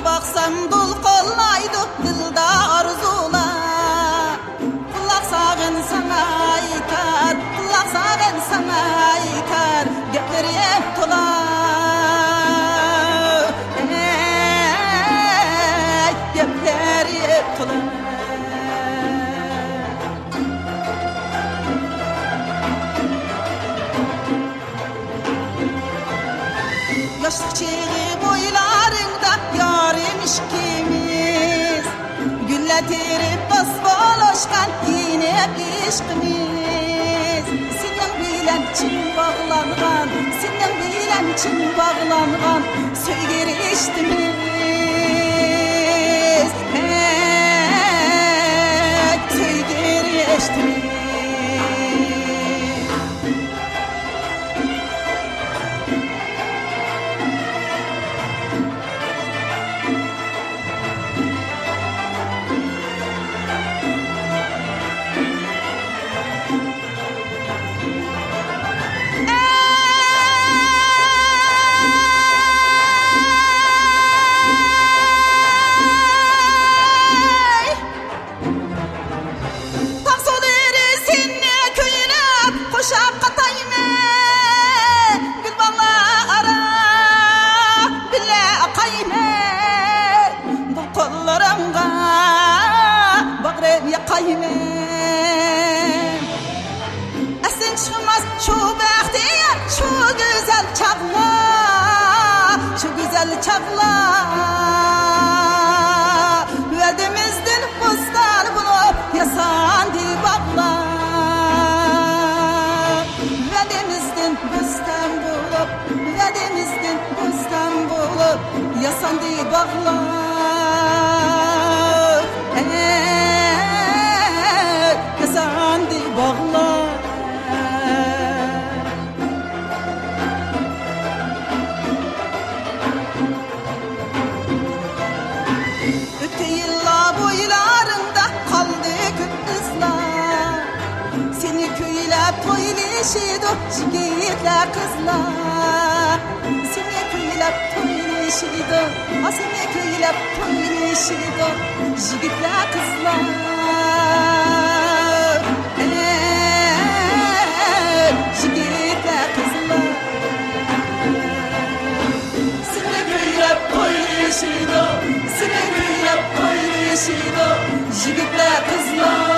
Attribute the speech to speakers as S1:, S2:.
S1: baksam dul kollaydı dilda arzular. Kulak sağın sana aytar, kulak sağın sana aytar, gepleri hep tolar. Gepleri hep tolar. Yaşlık çiği boylarında yarimiş kimiz, gülletirip basbalaşkan yine işkimiz. Senin bilen çin bağlangan, senin bilen çin bağlangan söygeri eştimiz. Söygeri eştimiz. Koşap katayım gül bana ara bile akayım bu kollarımga bağrım yakayım. Esin çıkmaz şu bahtiyar şu güzel çağla, şu güzel çağla. Verdimizden bustan bulup yasandı bağlar. Vedemizden bustan bulup yasandı bağlar. Yasandı bağlar. Öte yıllar boylarında kaldı kızlar, seni köylep toylışıydı yigitler kızlar. Seni köylep toylışıydı, seni köylep toylışıydı yigitler kızlar. Yigitler kızlar. Seni köylep toylışıydı, seni köylep toylışıydı yigitler kızlar.